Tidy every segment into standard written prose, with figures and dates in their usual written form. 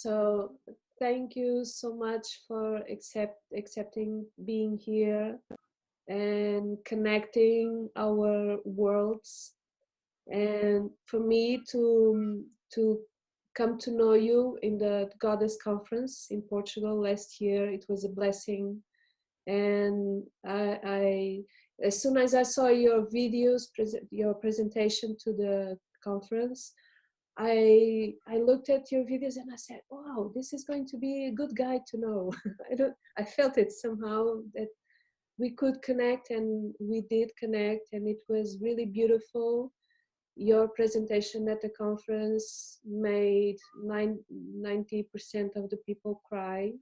So thank you so much for accepting being here and connecting our worlds. And for me to come to know you in the Goddess Conference in Portugal last year, it was a blessing. And I as soon as I saw your videos, your presentation to the conference, I looked at your videos and I said, wow, this is going to be a good guy to know. I felt it somehow that we could connect, and we did connect, and it was really beautiful. Your presentation at the conference made 90% of the people cry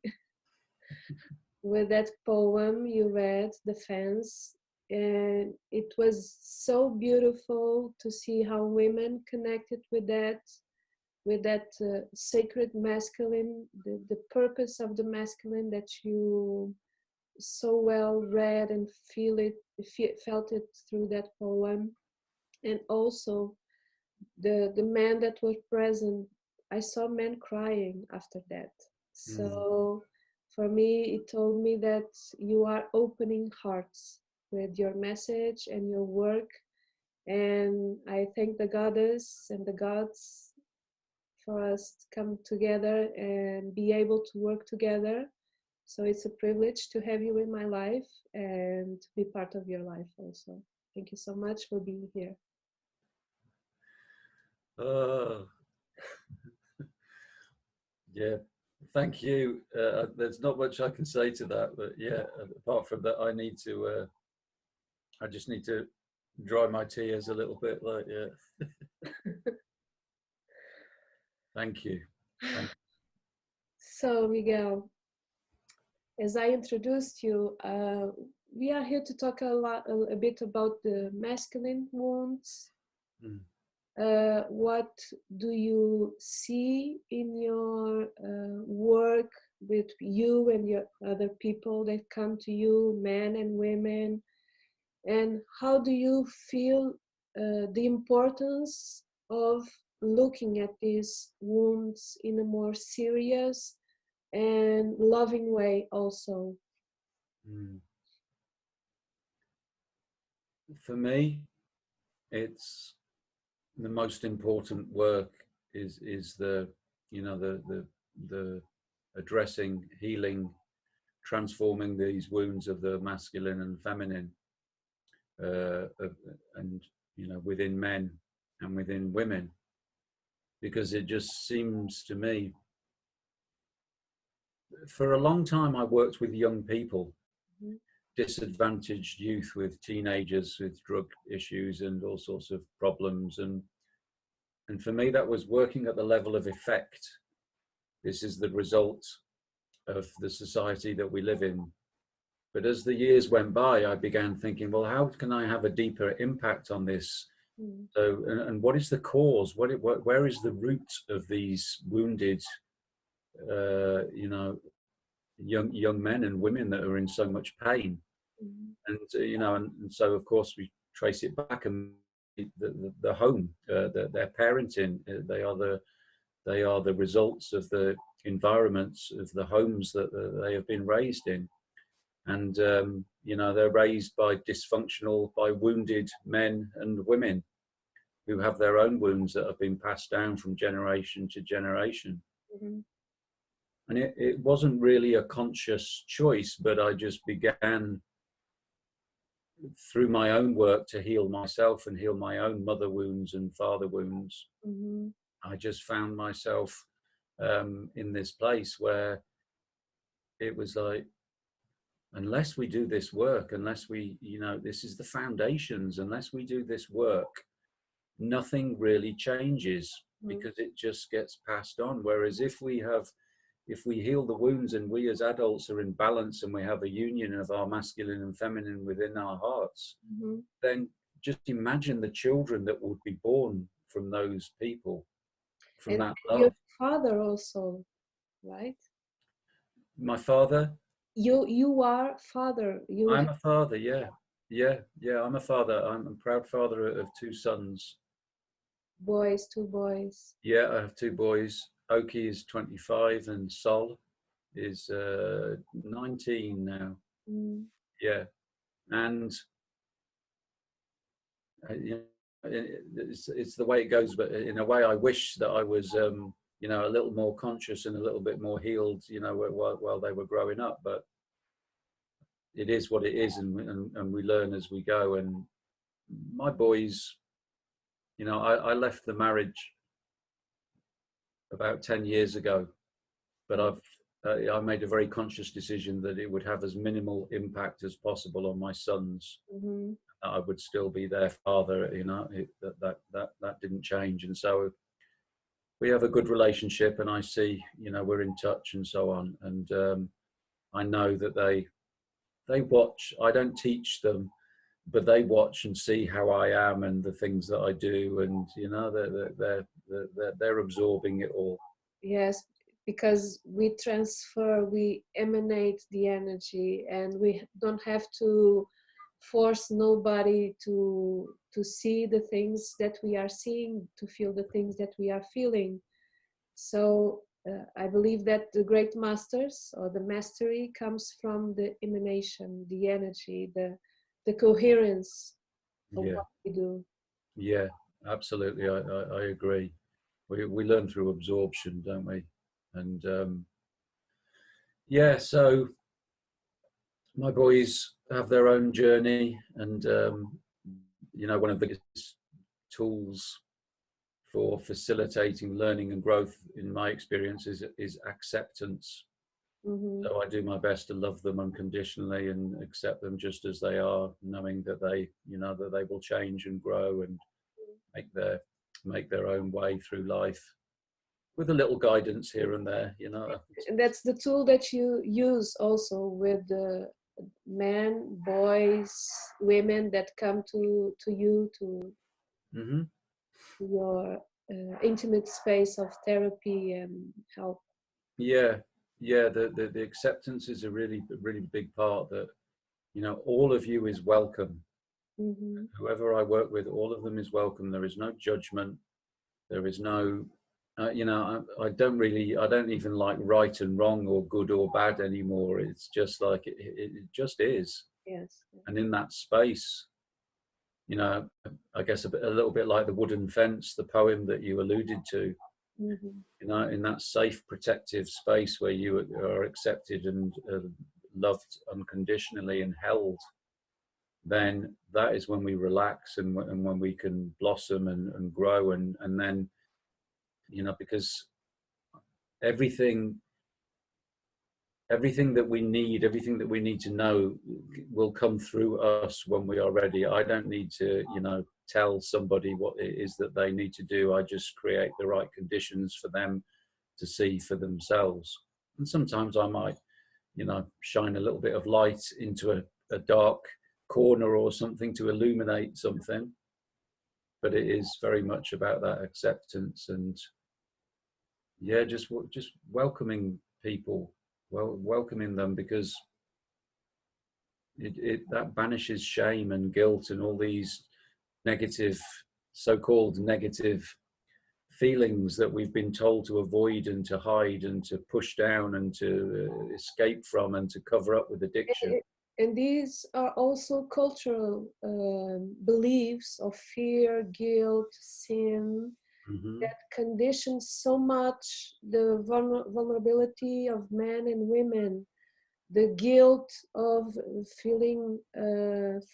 with that poem you read, The Fence. And it was so beautiful to see how women connected with that sacred masculine, the purpose of the masculine that you so well read and felt it through that poem. And also the men that were present, I saw men crying after that. So for me, it told me that you are opening hearts with your message and your work. And I thank the goddess and the gods for us to come together and be able to work together. So it's a privilege to have you in my life and to be part of your life also. Thank you so much for being here. Yeah, thank you. There's not much I can say to that, but yeah, apart from that, I just need to dry my tears a little bit, like, yeah. Thank you. So Miguel, as I introduced you, we are here to talk a bit about the masculine wounds. What do you see in your work with you and your other people that come to you, men and women? And how do you feel the importance of looking at these wounds in a more serious and loving way also? For me, it's the most important work is the, you know, the addressing, healing, transforming these wounds of the masculine and feminine, and, you know, within men and within women, because it just seems to me, for a long time I worked with young people, disadvantaged youth, with teenagers with drug issues and all sorts of problems, and for me that was working at the level of effect. This is the result of the society that we live in. But as the years went by, I began thinking, well, how can I have a deeper impact on this? So, and what is the cause? Where is the root of these wounded, you know, young men and women that are in so much pain? And you know, and so of course we trace it back, and the home, their parenting, they are the results of the environments of the homes that they have been raised in. And you know, they're raised by dysfunctional, by wounded men and women who have their own wounds that have been passed down from generation to generation. And it wasn't really a conscious choice, but I just began through my own work to heal myself and heal my own mother wounds and father wounds. I just found myself in this place where it was like, unless we do this work, unless we, you know, this is the foundations, unless we do this work, nothing really changes, because it just gets passed on. Whereas if we heal the wounds, and we as adults are in balance, and we have a union of our masculine and feminine within our hearts, then just imagine the children that would be born from those people, from and that love. Your father also, right? My father? You are father. I'm a father, yeah. I'm a father. I'm a proud father of 2 sons. Boys, 2 boys. Yeah, I have 2 boys. Oki is 25 and Sol is 19 now. Mm. Yeah, and you know, it's the way it goes. But in a way, I wish that I was, you know, a little more conscious and a little bit more healed, you know, while they were growing up. But it is what it is, and we learn as we go. And my boys, you know, I left the marriage about 10 years ago, but I made a very conscious decision that it would have as minimal impact as possible on my sons. Mm-hmm. I would still be their father, you know. That didn't change, and so we have a good relationship. And I see, you know, we're in touch and so on. And I know that they watch. I don't teach them, but they watch and see how I am and the things that I do, and you know, they're absorbing it all. Yes, because we transfer, we emanate the energy, and we don't have to force nobody to see the things that we are seeing, to feel the things that we are feeling. So I believe that the great masters or the mastery comes from the emanation, the energy, the coherence of Yeah, what we do. yeah, absolutely. I agree. We learn through absorption, don't we? And yeah, so my boys have their own journey, and you know, one of the biggest tools for facilitating learning and growth, in my experience, is acceptance. Mm-hmm. So I do my best to love them unconditionally and accept them just as they are, knowing that they, you know, that they will change and grow and make their own way through life, with a little guidance here and there, you know. And that's the tool that you use also with the men, boys, women that come to you, to Mm-hmm. your intimate space of therapy and help. Yeah, yeah. The acceptance is a really big part. That, you know, all of you is welcome. Mm-hmm. Whoever I work with, all of them is welcome. There is no judgment. There is no, you know, I don't even like right and wrong or good or bad anymore. It's just like it just is. Yes. And in that space, you know, I guess a little bit like the wooden fence, the poem that you alluded to, Mm-hmm. you know, in that safe, protective space where you are accepted and loved unconditionally and held, then that is when we relax, and when we can blossom and grow, and then, you know, because everything everything that we need, everything that we need to know will come through us when we are ready. I don't need to, you know, tell somebody what it is that they need to do. I just create the right conditions for them to see for themselves. And sometimes I might, you know, shine a little bit of light into a dark corner or something to illuminate something. But it is very much about that acceptance and, yeah, just welcoming people, welcoming them, because that banishes shame and guilt and all these negative, so-called negative feelings that we've been told to avoid and to hide and to push down and to escape from and to cover up with addiction. And these are also cultural beliefs of fear, guilt, sin, Mm-hmm. that conditions so much the vulnerability of men and women, the guilt of feeling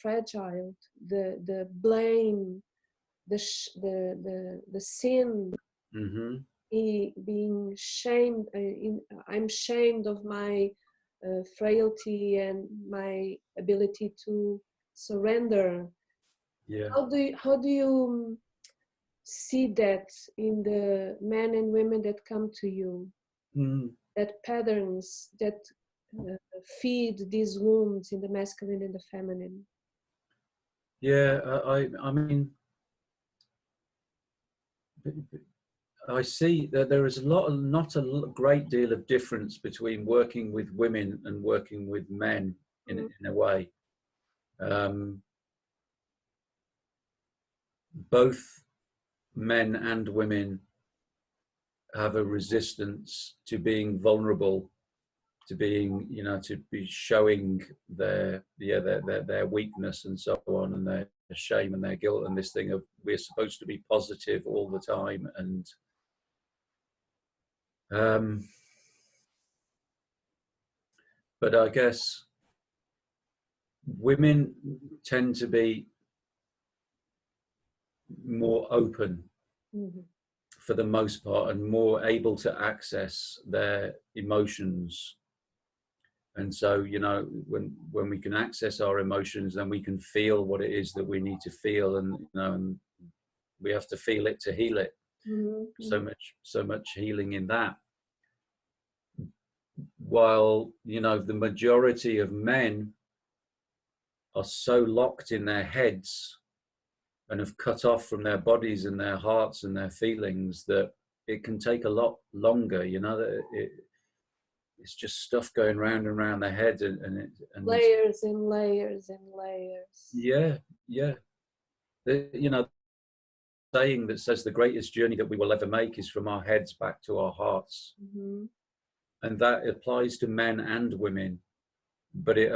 fragile, the blame, the sin, Mm-hmm. being shamed. I'm shamed of my frailty and my ability to surrender. Yeah. How do you see that in the men and women that come to you? Mm. That patterns that feed these wounds in the masculine and the feminine. Yeah. I mean, I see that there is not a great deal of difference between working with women and working with men in a way. Um, Both men and women have a resistance to being vulnerable, to being, you know, to be showing their weakness and so on, and their shame and their guilt, and this thing of we're supposed to be positive all the time. And but I guess women tend to be more open for the most part, and more able to access their emotions. And so, you know, when we can access our emotions, then we can feel what it is that we need to feel, and, you know, and we have to feel it to heal it. So much healing in that. While, you know, the majority of men are so locked in their heads and have cut off from their bodies and their hearts and their feelings, that it can take a lot longer, you know, that it's just stuff going round and round their head, and layers and layers and layers. Yeah. You know, saying that says the greatest journey that we will ever make is from our heads back to our hearts. And that applies to men and women, but it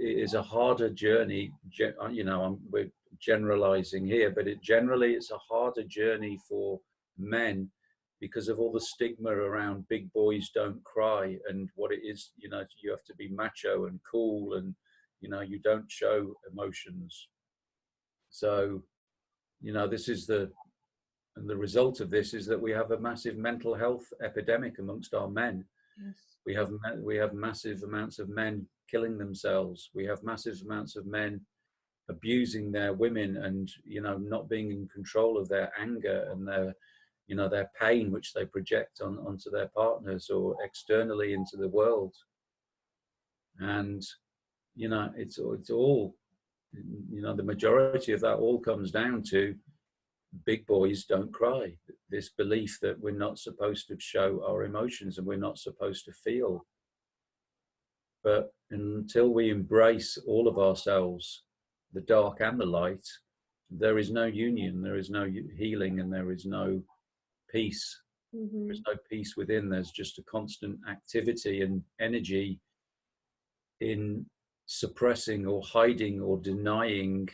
is a harder journey. You know, we're generalizing here, but it's a harder journey for men, because of all the stigma around big boys don't cry, and what it is, you know, you have to be macho and cool, and, you know, you don't show emotions. So, you know, and the result of this is that we have a massive mental health epidemic amongst our men. Yes. We have massive amounts of men killing themselves. We have massive amounts of men abusing their women, and, you know, not being in control of their anger and their, you know, their pain, which they project onto their partners or externally into the world. And, you know, it's all, you know, the majority of that all comes down to big boys don't cry. This belief that we're not supposed to show our emotions and we're not supposed to feel. But until we embrace all of ourselves, the dark and the light, there is no union, there is no healing, and there is no peace. There's no peace within. There's just a constant activity and energy in suppressing or hiding or denying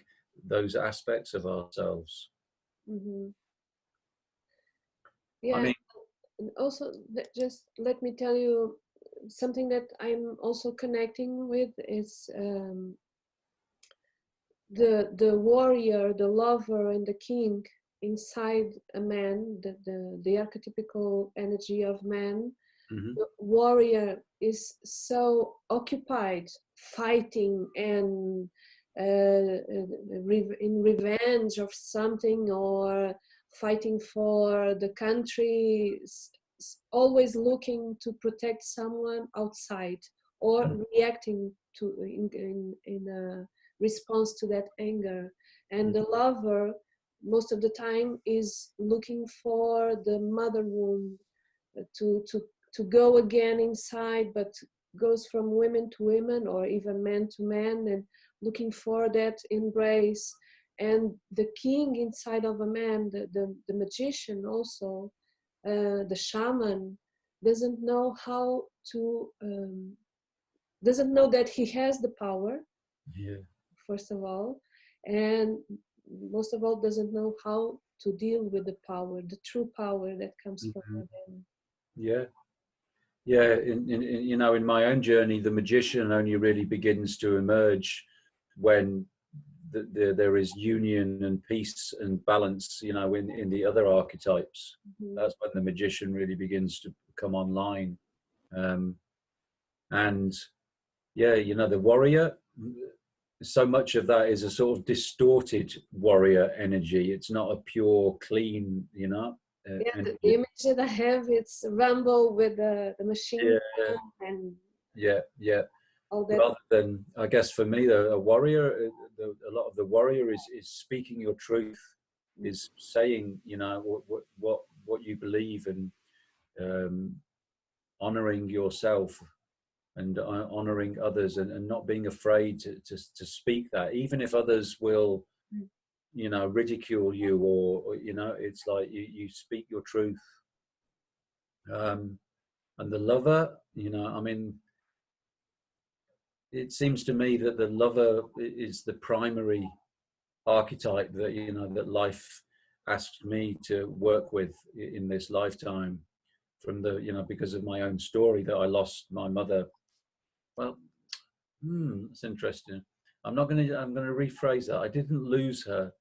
those aspects of ourselves. Yeah. I mean, and also, just let me tell you something that I'm also connecting with is the warrior, the lover, and the king inside a man, the archetypical energy of man. The warrior is so occupied fighting and in revenge of something, or fighting for the country, always looking to protect someone outside, or reacting to in a response to that anger. And the lover, most of the time, is looking for the mother womb to go again inside, but goes from women to women, or even man to man, and looking for that embrace. And the king inside of a man, the magician also, the shaman, doesn't know how to, doesn't know that he has the power, first of all, and most of all doesn't know how to deal with the power, the true power that comes from within. You know, in my own journey, the magician only really begins to emerge when there is union and peace and balance, you know, in the other archetypes. That's when the magician really begins to come online. And yeah, you know, the warrior, so much of that is a sort of distorted warrior energy. It's not a pure, clean, you know. The image that I have, it's Rambo with the machine gun and all that. Rather than, I guess for me, a warrior, a lot of the warrior is speaking your truth, is saying, you know, what you believe, and honoring yourself and honoring others, and not being afraid to speak that, even if others will, you know, ridicule you, or you know, it's like you speak your truth. And the lover, you know, I mean, it seems to me that the lover is the primary archetype that, you know, that life asked me to work with in this lifetime, from the, you know, because of my own story that I lost my mother. Well, that's interesting. I'm going to rephrase that. I didn't lose her.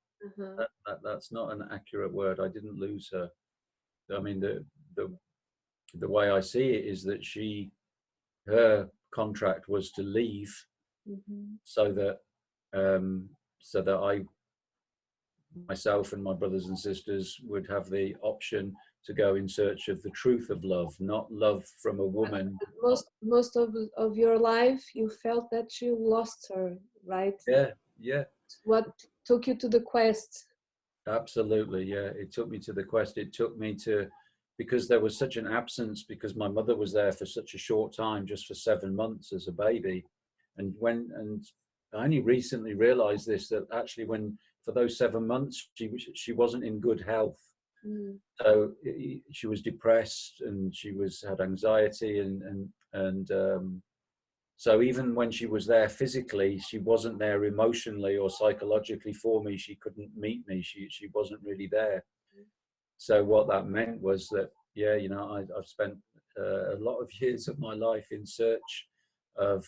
That's not an accurate word. I didn't lose her. I mean, the way I see it is that her contract was to leave, so that I, myself and my brothers and sisters, would have the option to go in search of the truth of love, not love from a woman. Most of your life, you felt that you lost her, right? Yeah. What took you to the quest? Absolutely, yeah. It took me to the quest. It took me to, because there was such an absence, because my mother was there for such a short time, just for 7 months as a baby. And I only recently realized this, that actually for those 7 months, she wasn't in good health. So she was depressed, and she had anxiety, and so even when she was there physically, she wasn't there emotionally or psychologically for me. She couldn't meet me. She wasn't really there. So what that meant was that, yeah, you know, I've spent a lot of years of my life in search of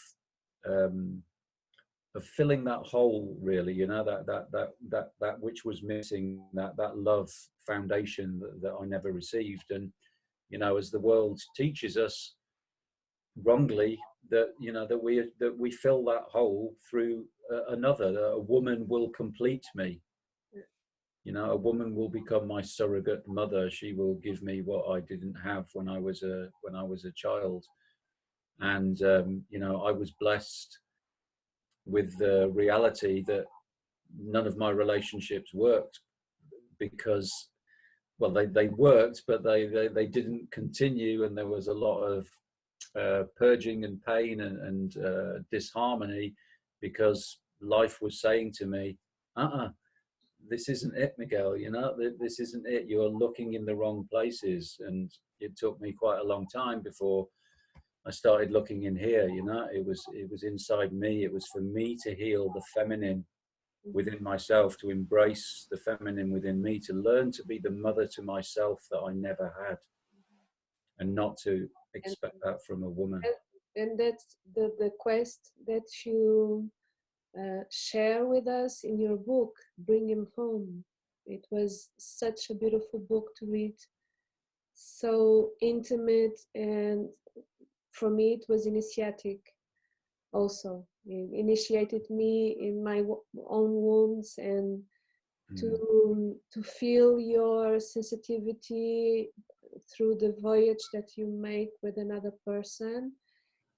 filling that hole, really, you know, that which was missing, that love foundation that I never received. And, you know, as the world teaches us wrongly, that, you know, that we fill that hole through another. A woman will complete me. You know, a woman will become my surrogate mother. She will give me what I didn't have when I was a child. And you know, I was blessed with the reality that none of my relationships worked, because, well, they worked, but they didn't continue, and there was a lot of purging and pain and disharmony, because life was saying to me, this isn't it, Miguel, you know, this isn't it. You're looking in the wrong places. And it took me quite a long time before I started looking in here, you know. It was inside me. It was for me to heal the feminine within myself, to embrace the feminine within me, to learn to be the mother to myself that I never had, and not to expect that from a woman. And that's the quest that you share with us in your book, Bring Him Home. It was such a beautiful book to read, so intimate, and for me it was initiatic also. It initiated me in my own wounds, and to feel your sensitivity through the voyage that you make with another person.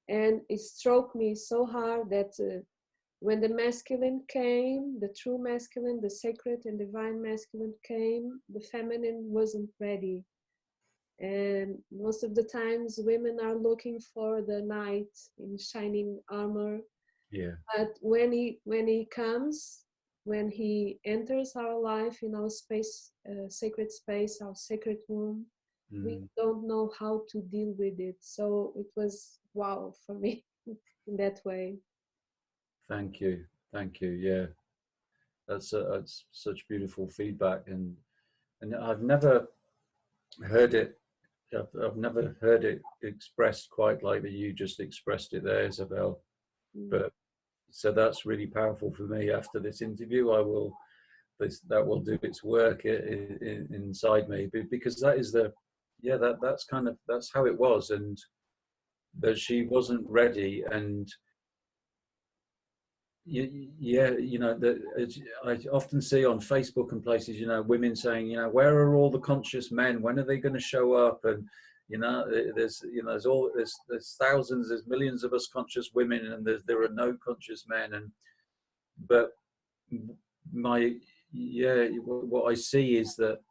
And it struck me so hard that when the masculine came, the true masculine, the sacred and divine masculine came, the feminine wasn't ready. And most of the times women are looking for the knight in shining armor. Yeah. But when he comes, when he enters our life, in our space, sacred space, our sacred womb, we don't know how to deal with it. So it was wow for me in that way. Thank you. Yeah, that's such beautiful feedback, and I've never heard it. I've never heard it expressed quite like that you just expressed it there, Isabel. But so that's really powerful for me. After this interview, that will do its work inside me, because that is that's how it was, and that she wasn't ready. And yeah, you know, that I often see on Facebook and places, you know, women saying, you know, where are all the conscious men? When are they going to show up? And you know, there's thousands, there's millions of us conscious women, and there are no conscious men. And but what I see is that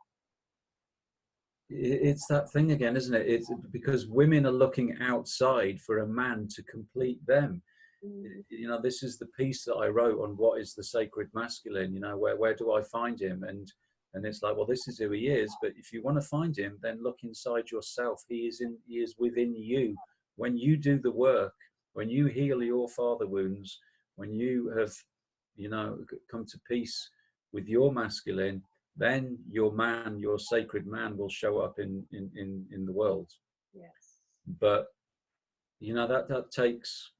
it's that thing again, isn't it? It's because women are looking outside for a man to complete them. You know, this is the piece that I wrote on what is the sacred masculine. You know, where do I find him? And And it's like, well, this is who he is. But if you want to find him, then look inside yourself. He is within you. When you do the work, when you heal your father wounds, when you have, you know, come to peace with your masculine, then your man, your sacred man, will show up in the world. Yes. But you know, that takes.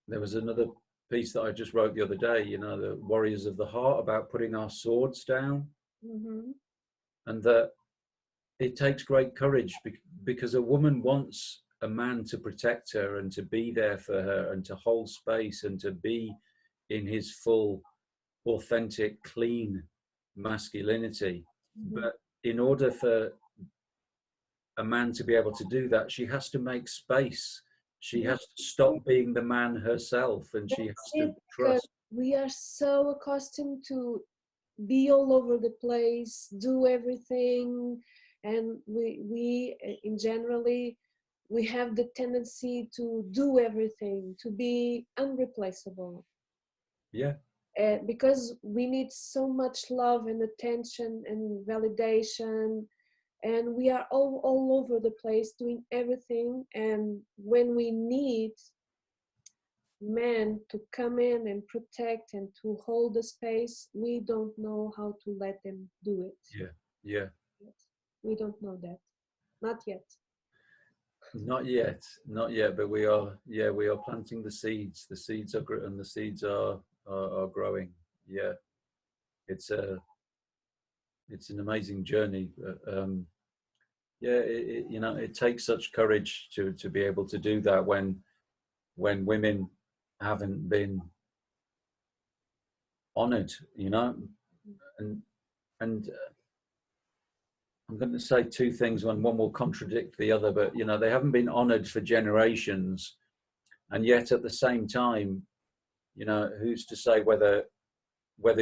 There was another piece that I just wrote the other day, you know, the Warriors of the Heart, about putting our swords down. Mm-hmm. And that it takes great courage, because a woman wants a man to protect her and to be there for her and to hold space and to be in his full, authentic, clean masculinity. Mm-hmm. But in order for a man to be able to do that, she has to make space. She has to stop being the man herself, and she has to trust. We are so accustomed to be all over the place, do everything, and we in generally we have the tendency to do everything, to be unreplaceable. Yeah. Because we need so much love and attention and validation, and we are all over the place doing everything. And when we need men to come in and protect and to hold the space, we don't know how to let them do it. Yeah. We don't know that. Not yet. Not yet, but we are planting the seeds. The seeds are and the seeds are growing. Yeah, it's an amazing journey. You know, it takes such courage to be able to do that when women haven't been honored, you know. And I'm going to say two things, one will contradict the other, but you know, they haven't been honored for generations. And yet at the same time, you know, who's to say whether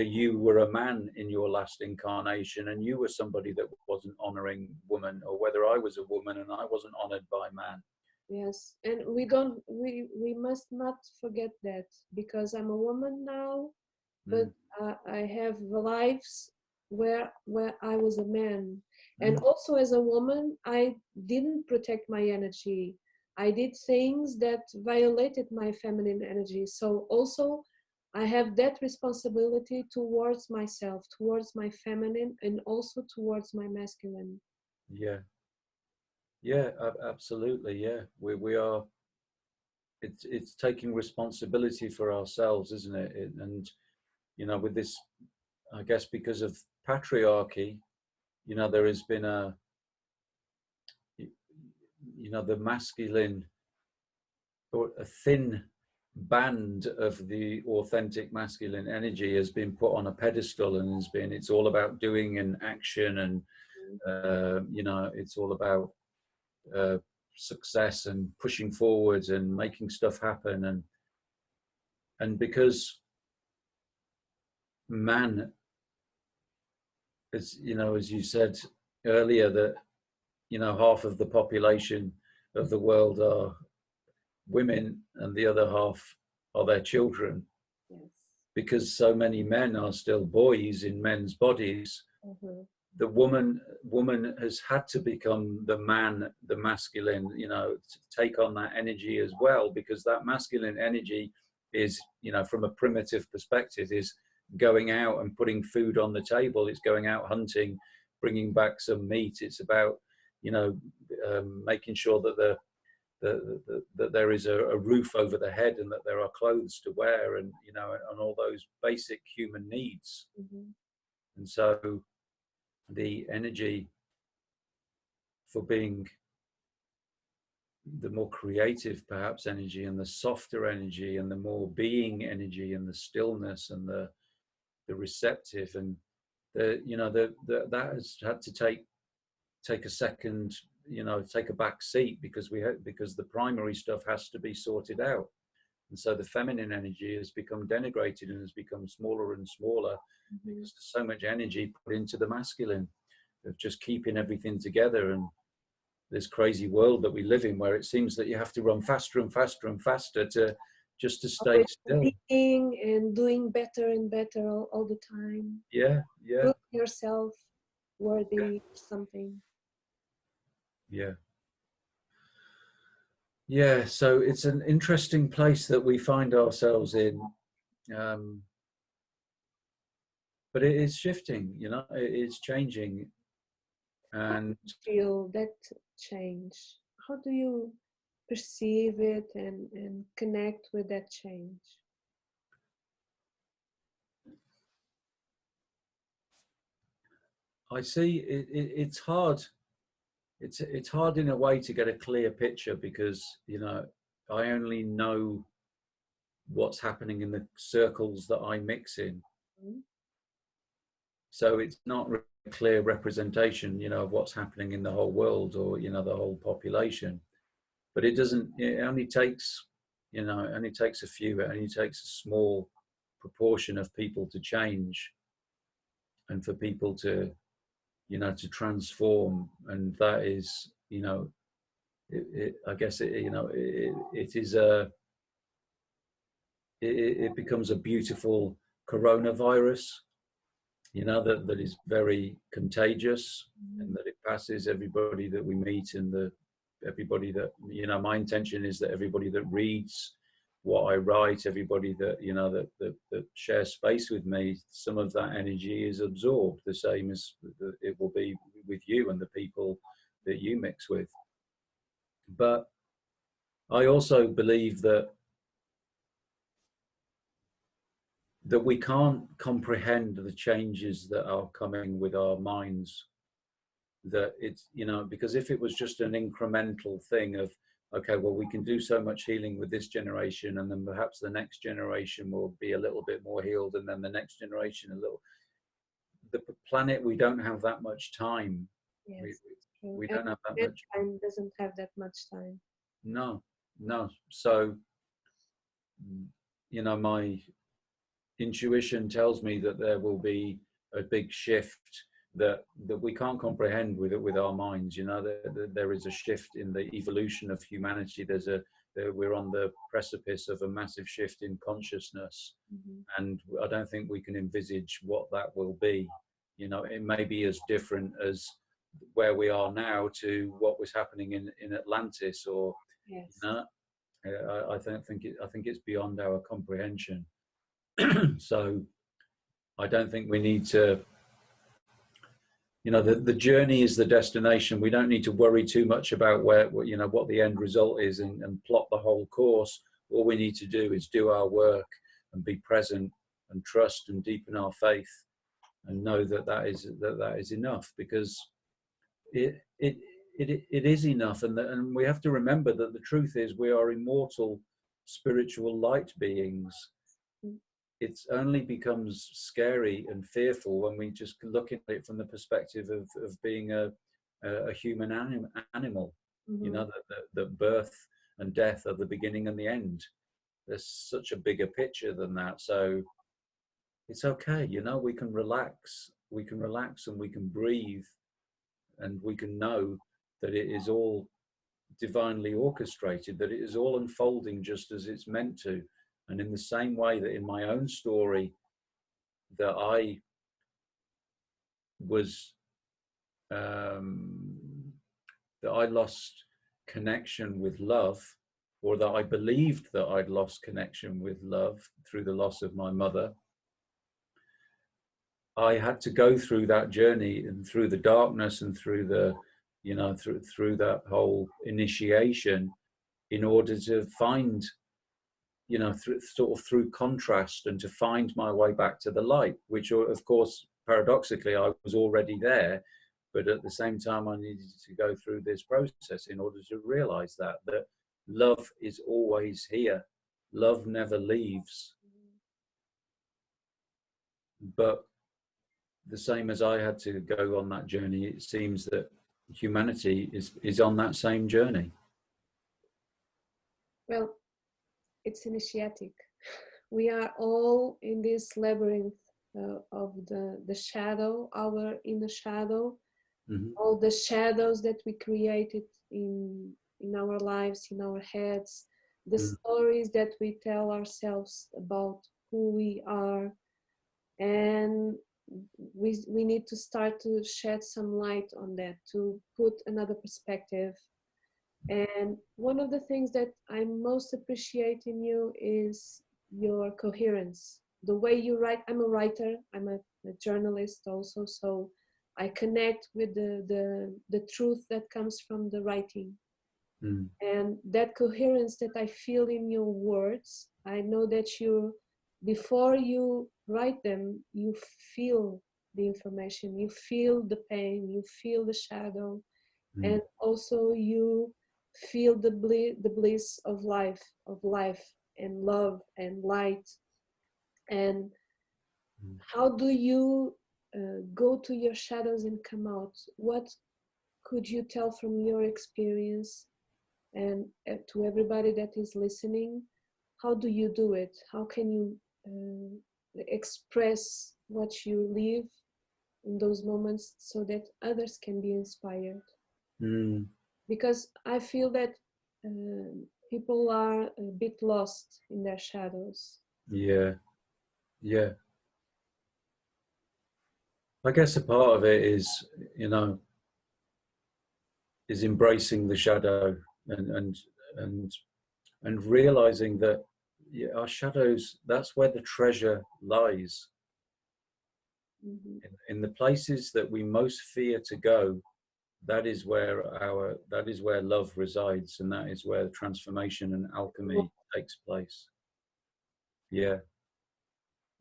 you were a man in your last incarnation and you were somebody that wasn't honoring woman, or whether I was a woman and I wasn't honored by man. Yes, and we must not forget that, because I'm a woman now, but I have lives where I was a man. And also as a woman, I didn't protect my energy. I did things that violated my feminine energy. So also I have that responsibility towards myself, towards my feminine, and also towards my masculine. Yeah, absolutely. Yeah, we are. It's taking responsibility for ourselves, isn't it? And you know, with this, I guess because of patriarchy, you know, there has been you know, the masculine, or a thin band of the authentic masculine energy has been put on a pedestal, and it's all about doing and action, and you know, it's all about success and pushing forwards and making stuff happen. And because man, as you know, as you said earlier, that you know, half of the population of the world are women and the other half are their children. Yes. Because so many men are still boys in men's bodies, the woman has had to become the man, the masculine, you know, to take on that energy as well, because that masculine energy is, you know, from a primitive perspective, is going out and putting food on the table. It's going out hunting, bringing back some meat. It's about, you know, making sure that that there is a roof over the head, and that there are clothes to wear, and you know, and all those basic human needs. And so the energy for being the more creative, perhaps, energy, and the softer energy, and the more being energy, and the stillness, and the receptive, and you know, that has had to take a second, you know, take a back seat, because the primary stuff has to be sorted out. And so the feminine energy has become denigrated and has become smaller and smaller, because there's so much energy put into the masculine of just keeping everything together. And this crazy world that we live in, where it seems that you have to run faster and faster and faster to just to stay always still. being and doing better and better all the time. Yeah, yeah, Prove yourself worthy of something. yeah. Yeah, so it's an interesting place that we find ourselves in. But it is shifting, you know, it is changing. And Feel that change? How do you perceive it and connect with that change? I see it's hard. It's hard in a way to get a clear picture because, you know, I only know what's happening in the circles that I mix in. Mm-hmm. So it's not really a clear representation, you know, of what's happening in the whole world or, you know, the whole population. But it doesn't, it only takes, you know, it only takes a few, it only takes a small proportion of people to change and for people to, you know, to transform. And that is, you know, I guess it, you know, it is a, it becomes a beautiful coronavirus, you know, that is very contagious and that it passes everybody that we meet and everybody that, you know, my intention is that everybody that reads what I write, everybody that, you know, that shares space with me, some of that energy is absorbed, the same as it will be with you and the people that you mix with. But I also believe that we can't comprehend the changes that are coming with our minds. That it's, you know, because if it was just an incremental thing of, okay, well, we can do so much healing with this generation and then perhaps the next generation will be a little bit more healed and then the next generation a little, the planet, we don't have that much time. Yes, we don't have that and much time doesn't have that much time. no So, you know, my intuition tells me that there will be a big shift that we can't comprehend with our minds. You know, there is a shift in the evolution of humanity. We're on the precipice of a massive shift in consciousness, and I don't think we can envisage what that will be. You know, it may be as different as where we are now to what was happening in Atlantis, or Yes. you know, I think it's beyond our comprehension. So I don't think we need to, you know, the journey is the destination. We don't need to worry too much about where, you know, what the end result is and plot the whole course. All we need to do is do our work and be present and trust and deepen our faith and know that is enough, because it is enough. And we have to remember that the truth is we are immortal spiritual light beings. It only becomes scary and fearful when we just look at it from the perspective of being a human animal. You know, that birth and death are the beginning and the end. There's such a bigger picture than that. So it's okay, you know, we can relax and we can breathe and we can know that it is all divinely orchestrated, that it is all unfolding just as it's meant to. And in the same way that in my own story that I was, that I lost connection with love, or that I believed that I'd lost connection with love through the loss of my mother, I had to go through that journey and through the darkness and through the, you know, through that whole initiation in order to find, you know, through contrast and to find my way back to the light, which of course, paradoxically, I was already there, but at the same time, I needed to go through this process in order to realize that love is always here. Love never leaves. But the same as I had to go on that journey, it seems that humanity is on that same journey. Well, it's initiatic. We are all in this labyrinth of the shadow, our inner shadow, all the shadows that we created in our lives, in our heads, the stories that we tell ourselves about who we are, and we need to start to shed some light on that, to put another perspective. And one of the things that I most appreciate in you is your coherence, the way you write. I'm a writer, I'm a journalist also, so I connect with the truth that comes from the writing. And that coherence that I feel in your words, I know that you, before you write them, you feel the information, you feel the pain, you feel the shadow, and also you feel the bliss of life and love and light. And how do you go to your shadows and come out? What could you tell from your experience, and to everybody that is listening, how do you do it? How can you express what you live in those moments so that others can be inspired? Because I feel that people are a bit lost in their shadows. Yeah. I guess a part of it is, is embracing the shadow and realizing that our shadows, that's where the treasure lies. In the places that we most fear to go, that is where love resides, and that is where transformation and alchemy takes place. Yeah.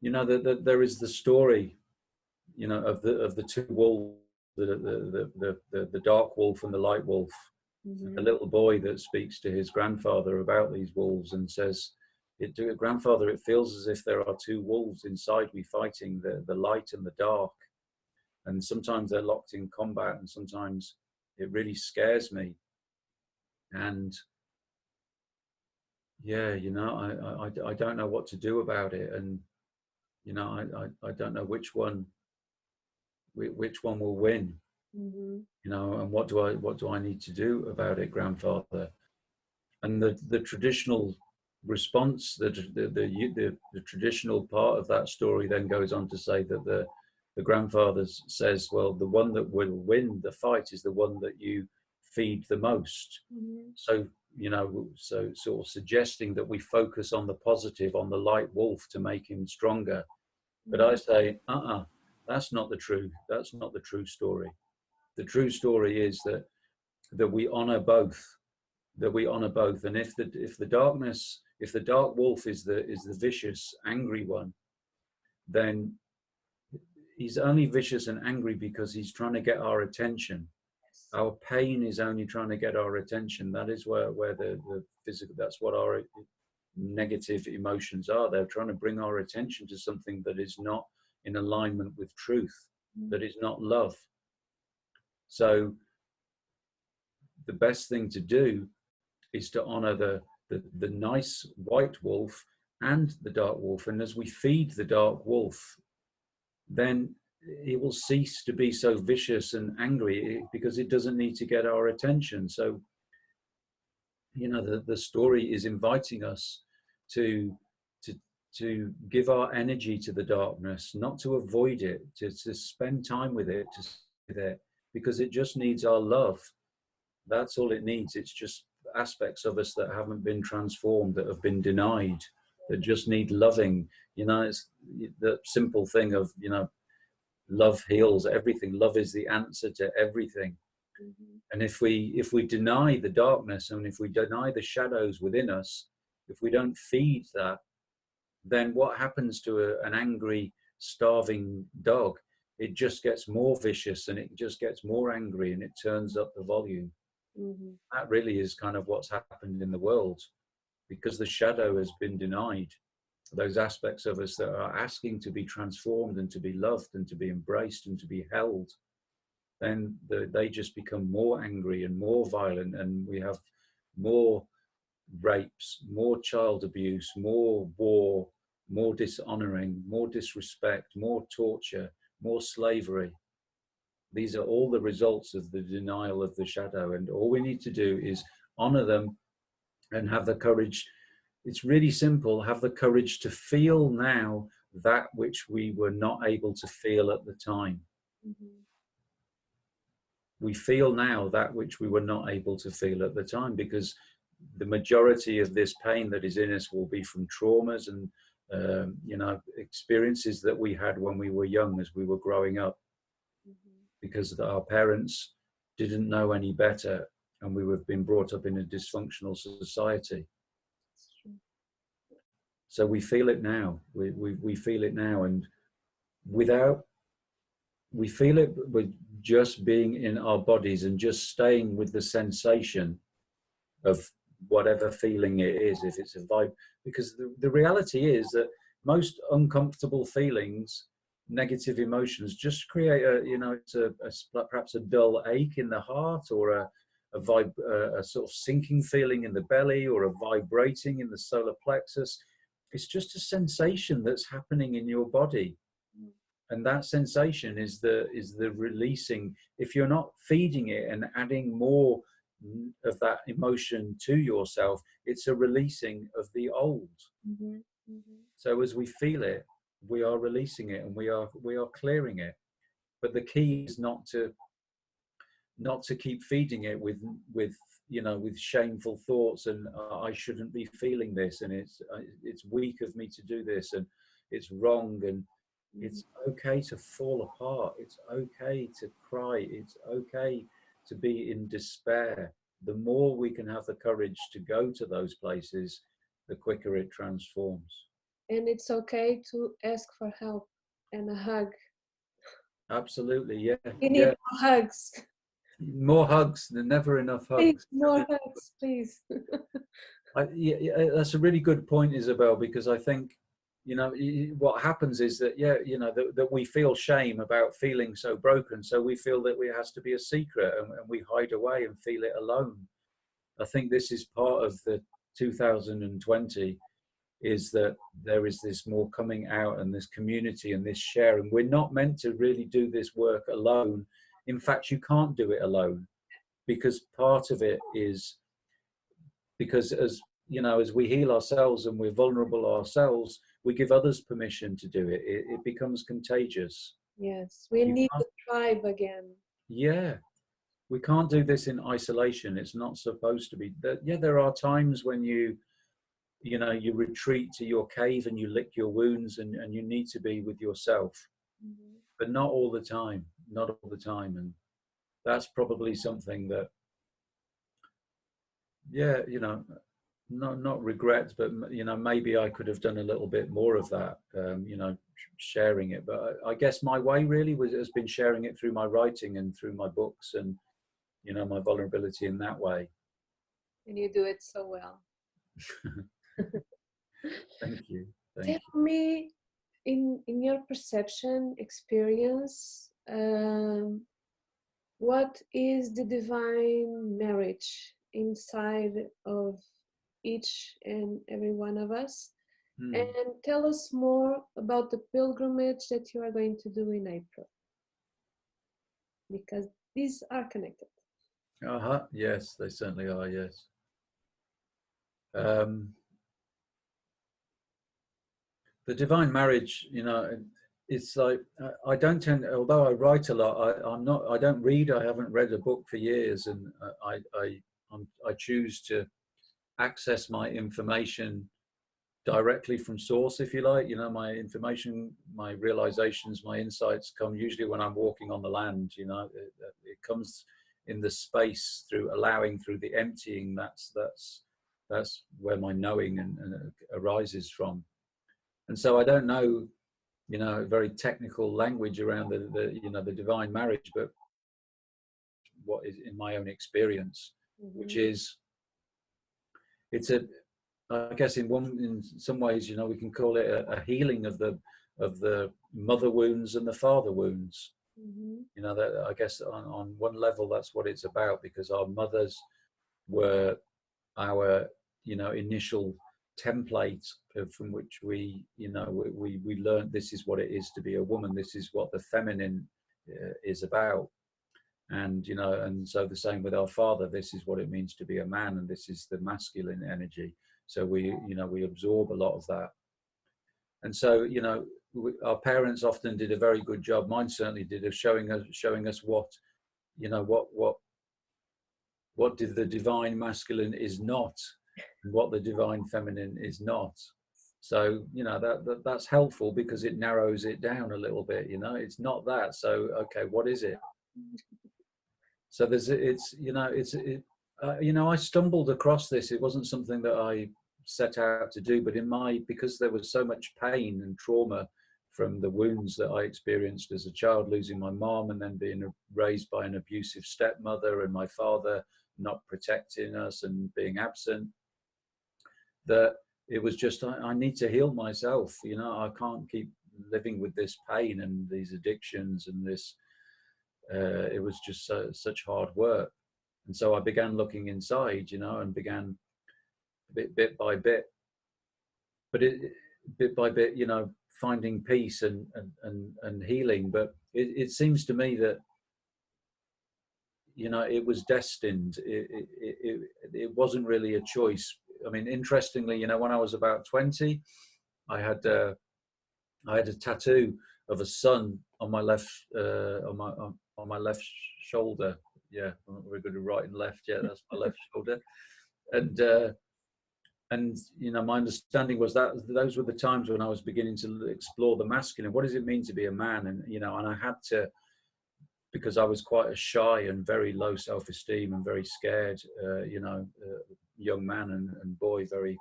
There is the story, of the two wolves, the dark wolf and the light wolf. The little boy that speaks to his grandfather about these wolves and says, grandfather, it feels as if there are two wolves inside me fighting, the light and the dark. And sometimes they're locked in combat, and sometimes it really scares me. And yeah, I don't know what to do about it. And, I don't know which one will win. And what do I need to do about it, grandfather? And the traditional response, the traditional part of that story then goes on to say that the grandfather says, well, the one that will win the fight is the one that you feed the most. So so sort of suggesting that we focus on the positive, on the light wolf, to make him stronger. But I say, that's not the truth. That's not the true story. The true story is that we honor both. And if the dark wolf is the vicious, angry one, then he's only vicious and angry because he's trying to get our attention. Our pain is only trying to get our attention. That is where the physical, that's what our negative emotions are. They're trying to bring our attention to something that is not in alignment with truth, that is not love. So the best thing to do is to honor the nice white wolf and the dark wolf. And as we feed the dark wolf, then it will cease to be so vicious and angry, because it doesn't need to get our attention. So, the story is inviting us to give our energy to the darkness, not to avoid it, to spend time with it, to stay there, because it just needs our love. That's all it needs. It's just aspects of us that haven't been transformed, that have been denied, that just need loving. It's the simple thing of, love heals everything. Love is the answer to everything. And if we deny the darkness, and if we deny the shadows within us, if we don't feed that, then what happens to an angry, starving dog? It just gets more vicious, and it just gets more angry, and it turns up the volume. That really is kind of what's happened in the world, because the shadow has been denied. Those aspects of us that are asking to be transformed and to be loved and to be embraced and to be held, then they just become more angry and more violent, and we have more rapes, more child abuse, more war, more dishonoring, more disrespect, more torture, more slavery. These are all the results of the denial of the shadow, and all we need to do is honor them and have the courage. It's really simple. Have the courage to feel now that which we were not able to feel at the time. Mm-hmm. We feel now that which we were not able to feel at the time, because the majority of this pain that is in us will be from traumas and you know, experiences that we had when we were young, as we were growing up, because our parents didn't know any better, and we have been brought up in a dysfunctional society. So we feel it now. We feel it now, and without, we feel it with just being in our bodies and just staying with the sensation of whatever feeling it is, if it's a vibe. Because the reality is that most uncomfortable feelings, negative emotions, just create a, you know, it's perhaps a dull ache in the heart, or a sort of sinking feeling in the belly, or a vibrating in the solar plexus. It's just a sensation that's happening in your body. And that sensation is the releasing. If you're not feeding it and adding more of that emotion to yourself, it's a releasing of the old. Mm-hmm. Mm-hmm. So as we feel it, we are releasing it, and we are clearing it. But the key is not to keep feeding it with you know, with shameful thoughts, and I shouldn't be feeling this, and it's weak of me to do this, and it's wrong, and it's okay to fall apart. It's okay to cry. It's okay to be in despair. The more we can have the courage to go to those places, the quicker it transforms. And it's okay to ask for help and a hug. Absolutely, yeah. We need more hugs. More hugs. There are never enough hugs. Please, more hugs, please. Yeah, that's a really good point, Isabel, because I think, you know, what happens is that, yeah, you know, that we feel shame about feeling so broken. So we feel that it has to be a secret, and we hide away and feel it alone. I think this is part of the 2020, is that there is this more coming out, and this community and this sharing. We're not meant to really do this work alone. In fact, you can't do it alone, because part of it is because, as you know, as we heal ourselves and we're vulnerable ourselves, we give others permission to do it. It becomes contagious. Yes, we need the tribe again. Yeah, we can't do this in isolation. It's not supposed to be. Yeah, there are times when you know, you retreat to your cave and you lick your wounds, and you need to be with yourself, but not all the time. Not all the time. And that's probably something that, yeah, you know, not regrets, but, you know, maybe I could have done a little bit more of that, you know, sharing it. But I guess my way really has been sharing it through my writing and through my books, and, you know, my vulnerability in that way. And you do it so well. Thank you. Tell me, in your perception, experience, what is the divine marriage inside of each and every one of us? And tell us more about the pilgrimage that you are going to do in April, because these are connected. Yes, they certainly are. Yes. The divine marriage, you know, it's like, I don't tend, although I write a lot, I don't read. I haven't read a book for years, and I choose to access my information directly from source, if you like. You know, my information, my realizations, my insights come usually when I'm walking on the land. You know, it comes in the space, through allowing, through the emptying. That's where my knowing and arises from. And so I don't know, you know, very technical language around the you know, the divine marriage, but what is in my own experience, which is, it's a, I guess in some ways, you know, we can call it a healing of the mother wounds and the father wounds. You know, that, I guess on one level, that's what it's about, because our mothers were our, you know, initial template from which we, you know, we learned this is what it is to be a woman. This is what the feminine is about. And you know, and so the same with our father. This is what it means to be a man, and this is the masculine energy. So we, you know, we absorb a lot of that. And so, you know, our parents often did a very good job. Mine certainly did, of showing us what, you know, what did the divine masculine is not, and what the divine feminine is not. So, you know, that's helpful because it narrows it down a little bit. You know, it's not that. So, okay, what is it? So you know, I stumbled across this. It wasn't something that I set out to do, but because there was so much pain and trauma from the wounds that I experienced as a child, losing my mom and then being raised by an abusive stepmother, and my father not protecting us and being absent, that it was just, I need to heal myself. You know, I can't keep living with this pain and these addictions and this, it was just such hard work. And so I began looking inside, you know, and began bit by bit, but bit by bit, you know, finding peace and healing. But it seems to me that, you know, it was destined. It wasn't really a choice. I mean, interestingly, you know, when I was about 20, I had a tattoo of a sun on my left, on my left shoulder. Yeah, I'm not very good at right and left. Yeah, that's my left shoulder. And you know, my understanding was that those were the times when I was beginning to explore the masculine. What does it mean to be a man? And you know, and I had to, because I was quite a shy and very low self-esteem and very scared, you know, young man and boy, very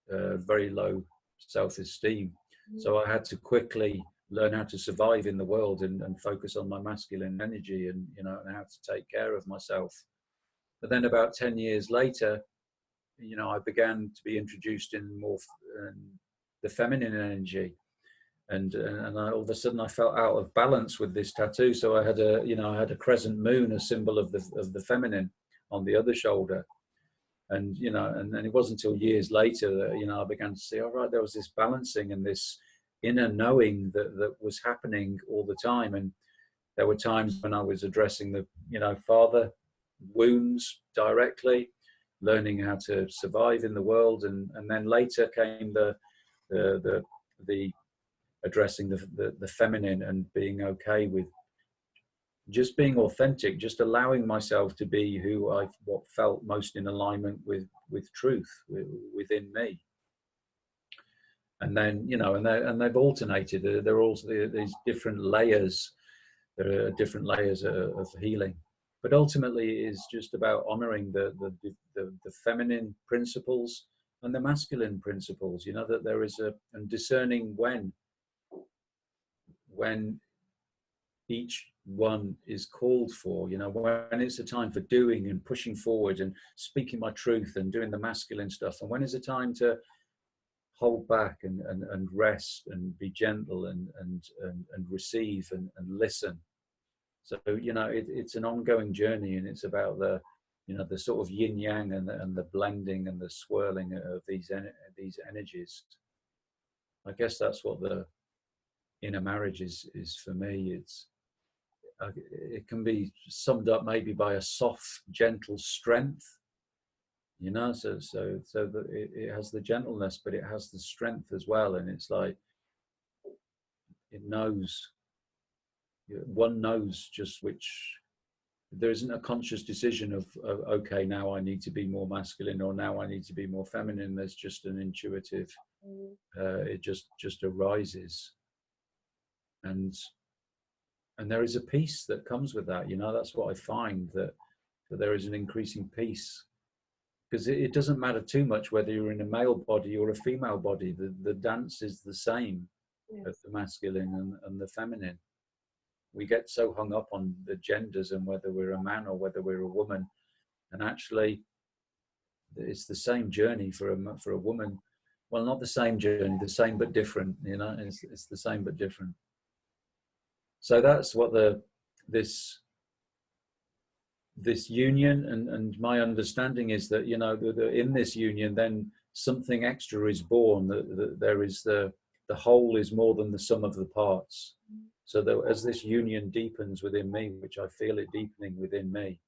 very low self-esteem. So I had to quickly learn how to survive in the world and focus on my masculine energy, and you know, and how to take care of myself. But then about 10 years later, you know, I began to be introduced in more the feminine energy, and all of a sudden I felt out of balance with this tattoo. So I had a crescent moon, a symbol of the feminine, on the other shoulder. And you know, and it wasn't until years later that, you know, I began to see, all right, there was this balancing and this inner knowing that was happening all the time. And there were times when I was addressing the, you know, father wounds directly, learning how to survive in the world, and then later came the addressing the feminine and being okay with just being authentic, just allowing myself to be what felt most in alignment with truth within me. And then, you know, and they've alternated. There are also these different layers. There are different layers of healing, but ultimately it is just about honoring the feminine principles and the masculine principles. You know, that there is and discerning when each one is called for, you know, when it's a time for doing and pushing forward and speaking my truth and doing the masculine stuff, and when is a time to hold back and rest and be gentle and receive and listen. So, you know, it's an ongoing journey, and it's about the, you know, the sort of yin yang and the blending and the swirling of these energies. I guess that's what the inner marriage is for me. It can be summed up maybe by a soft, gentle strength, you know, so that it has the gentleness, but it has the strength as well. And it's like, one knows just which, there isn't a conscious decision of okay, now I need to be more masculine, or now I need to be more feminine. There's just an intuitive, it just arises. And there is a peace that comes with that, you know. That's what I find, that there is an increasing peace, because it doesn't matter too much whether you're in a male body or a female body. The dance is the same. Yes. Of the masculine and the feminine. We get so hung up on the genders and whether we're a man or whether we're a woman, and actually it's the same journey for a woman. Well, not the same journey, the same but different, you know. It's the same but different. So that's what this union, and my understanding is that, you know, in this union then something extra is born, that there is the whole is more than the sum of the parts. So that as this union deepens within me, which I feel it deepening within me,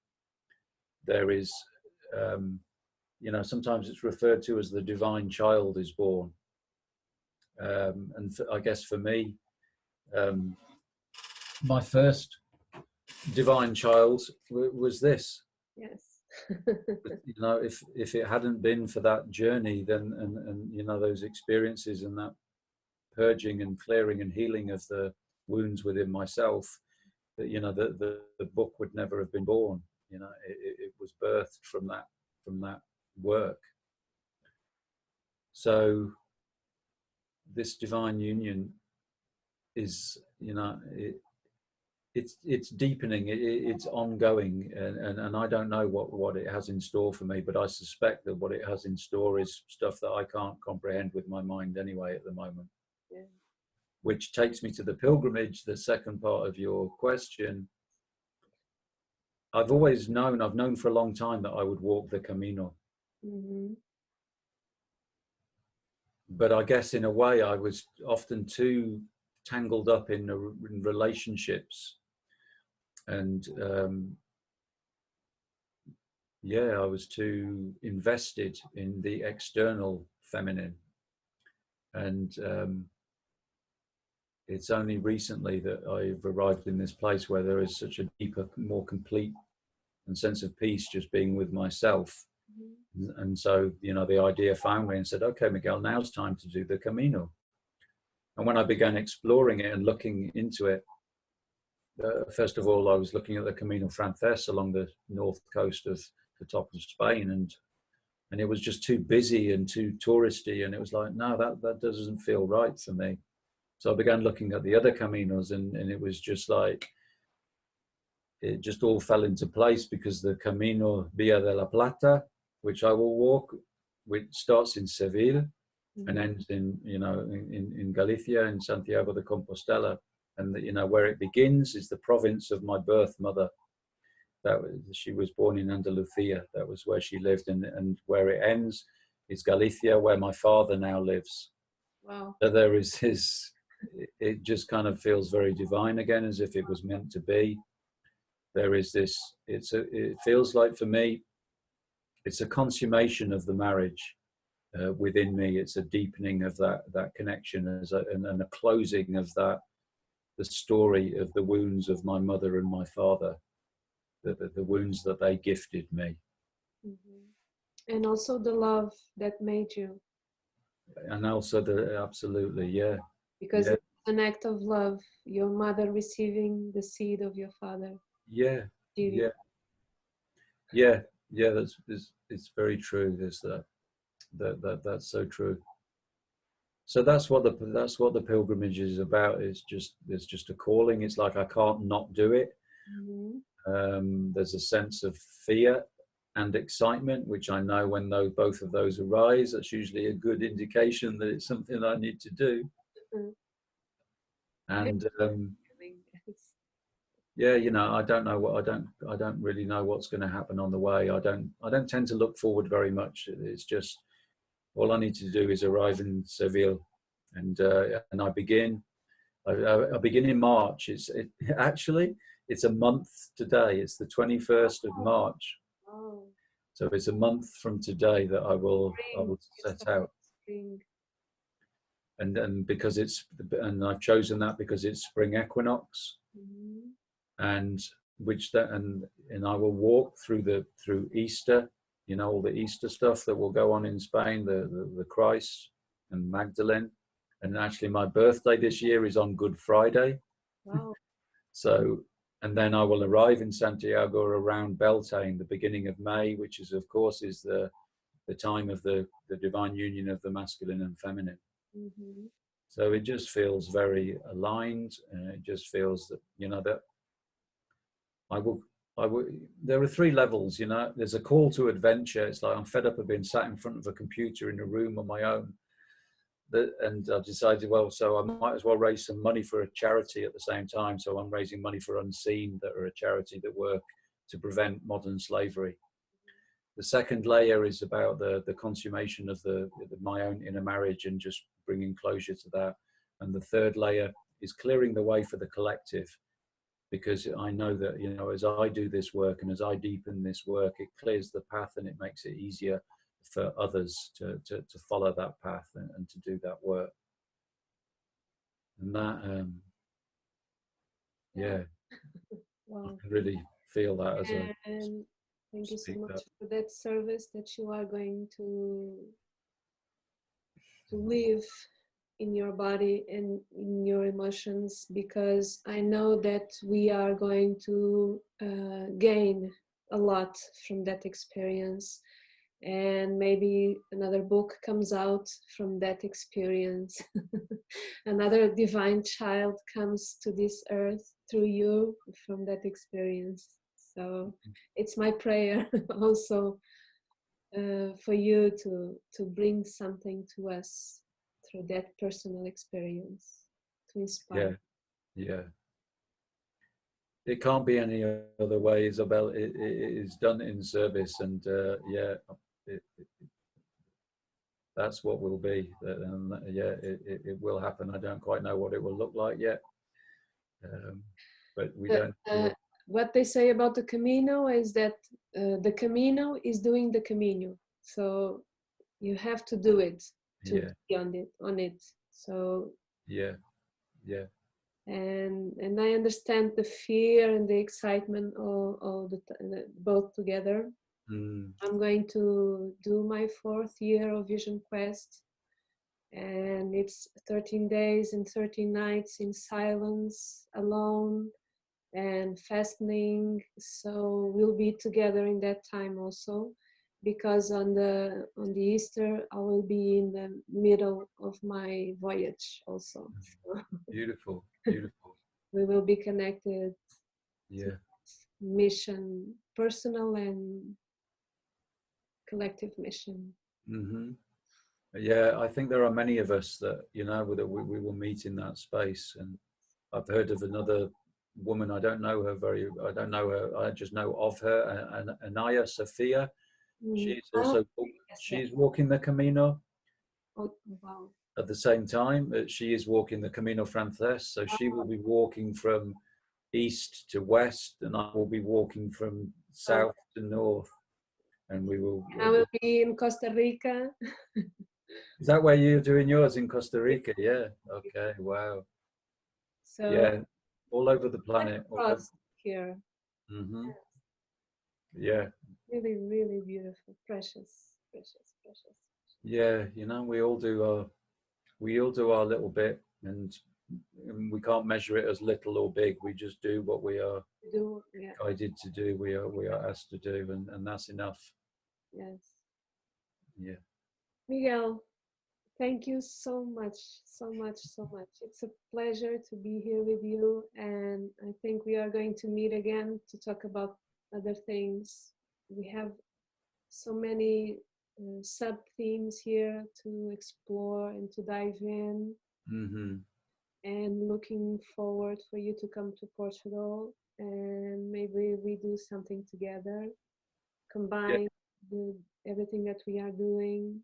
there is, you know, sometimes it's referred to as the divine child is born. And I guess for me, my first divine child was this. Yes. You know, if it hadn't been for that journey, then and you know, those experiences and that purging and clearing and healing of the wounds within myself, that, you know, the book would never have been born. You know, it was birthed from that work. So this divine union is, you know, it's deepening, it's ongoing, and I don't know what it has in store for me, but I suspect that what it has in store is stuff that I can't comprehend with my mind anyway at the moment. Yeah. Which takes me to the pilgrimage, the second part of your question. I've known for a long time that I would walk the Camino. Mm-hmm. But I guess in a way I was often too tangled up in relationships, and yeah, I was too invested in the external feminine, and it's only recently that I've arrived in this place where there is such a deeper, more complete and sense of peace just being with myself. Mm-hmm. And so, you know, the idea found me and said, okay, Miguel, now's time to do the Camino. And when I began exploring it and looking into it, first of all, I was looking at the Camino Frances along the north coast of the top of Spain, and it was just too busy and too touristy, and it was like, no, that doesn't feel right for me. So I began looking at the other Caminos, and it was just like, it just all fell into place, because the Camino Via de la Plata, which I will walk, which starts in Seville, mm-hmm. and ends in, you know, in Galicia, in Santiago de Compostela. And, you know, where it begins is the province of my birth mother. She was born in Andalusia. That was where she lived. And where it ends is Galicia, where my father now lives. Wow. So there is his, it just kind of feels very divine again, as if it was meant to be. There is this, it feels like, for me, it's a consummation of the marriage within me. It's a deepening of that connection, and a closing of that, the story of the wounds of my mother and my father, the wounds that they gifted me. Mm-hmm. And also the love that made you. And also absolutely, yeah. Because it's an act of love, your mother receiving the seed of your father. Yeah, yeah. It's very true. There's that's so true. So that's what the pilgrimage is about. It's just a calling. It's like I can't not do it. Mm-hmm. There's a sense of fear and excitement, which I know when both of those arise, that's usually a good indication that it's something I need to do. Mm-hmm. And yeah, you know, I don't really know what's going to happen on the way. I don't tend to look forward very much. It's just, all I need to do is arrive in Seville, and I begin. I begin in March. Actually, it's a month today. It's the 21st of March. Oh. So it's a month from today that I will set out. And because I've chosen that because it's spring equinox, mm-hmm. and I will walk through Easter. You know, all the Easter stuff that will go on in Spain, the Christ and Magdalene. And actually my birthday this year is on Good Friday. Wow. So, and then I will arrive in Santiago around Beltane, the beginning of May, which is, of course, is the time of the divine union of the masculine and feminine. Mm-hmm. So it just feels very aligned, and it just feels that, you know, that I will, there are three levels, you know. There's a call to adventure. It's like I'm fed up of being sat in front of a computer in a room on my own. And I decided, well, so I might as well raise some money for a charity at the same time. So I'm raising money for Unseen, that are a charity that work to prevent modern slavery. The second layer is about the consummation of my own inner marriage and just bringing closure to that. And the third layer is clearing the way for the collective, because I know that, you know, as I do this work and as I deepen this work, it clears the path and it makes it easier for others to follow that path and to do that work. And that, yeah, Wow. I can really feel that as a And thank you so speak much that. for that service that you are going to live in your body and in your emotions, because I know that we are going to gain a lot from that experience, and maybe another book comes out from that experience. Another divine child comes to this earth through you from that experience. So it's my prayer also for you to bring something to us through that personal experience, to inspire. Yeah. It can't be any other way, Isabel. It is done in service, and yeah, that's what will be. And yeah, it will happen. I don't quite know what it will look like yet, but we don't. What they say about the Camino is that the Camino is doing the Caminho. So you have to do it to be on it. So yeah. And I understand the fear and the excitement all both together. I'm going to do my 4th year of Vision Quest, and it's 13 days and 13 nights in silence, alone, and fasting. So we'll be together in that time also, because on the Easter I will be in the middle of my voyage also. So Beautiful. we will be connected. Yeah. Mission, personal and collective mission. Yeah, I think there are many of us that, you know, that we will meet in that space. And I've heard of another woman. I don't know her. I just know of her, Anaya Sophia. She's also she's walking the Camino. Oh, wow. At the same time, she is walking the Camino Frances. So she will be walking from east to west, and I will be walking from south to north. And we will. I will be in Costa Rica. Is that where you're doing yours, in Costa Rica? Yeah. Okay. Wow. So yeah, all over the planet. Here. Yeah. Really, really beautiful, precious. Yeah, you know, we all do our little bit, and we can't measure it as little or big. We just do what we are guided to do. We are asked to do, and that's enough. Yes. Yeah. Miguel, thank you so much. It's a pleasure to be here with you, and I think we are going to meet again to talk about other things. We have so many sub themes here to explore and to dive in. And looking forward for you to come to Portugal, and maybe we do something together, combine everything that we are doing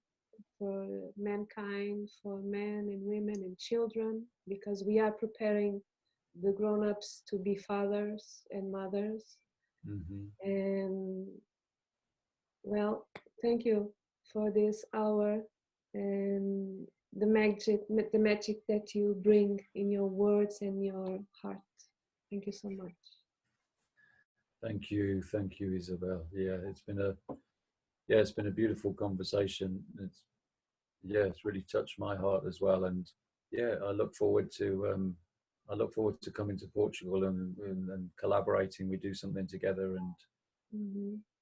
for mankind, for men and women and children, because we are preparing the grown-ups to be fathers and mothers. And well, thank you for this hour and the magic that you bring in your words and your heart. Thank you so much. Thank you, Isabel. Yeah, it's been a beautiful conversation. It's really touched my heart as well, and yeah, I look forward to coming to Portugal and collaborating. We do something together, and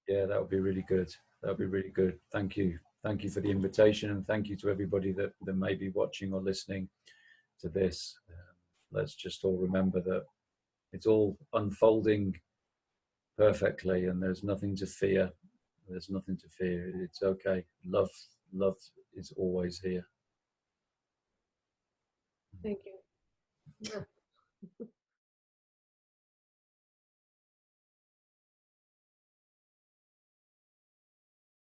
yeah, that would be really good. Thank you for the invitation, and thank you to everybody that may be watching or listening to this. Let's just all remember that it's all unfolding perfectly, and there's nothing to fear. It's okay. Love is always here. Thank you.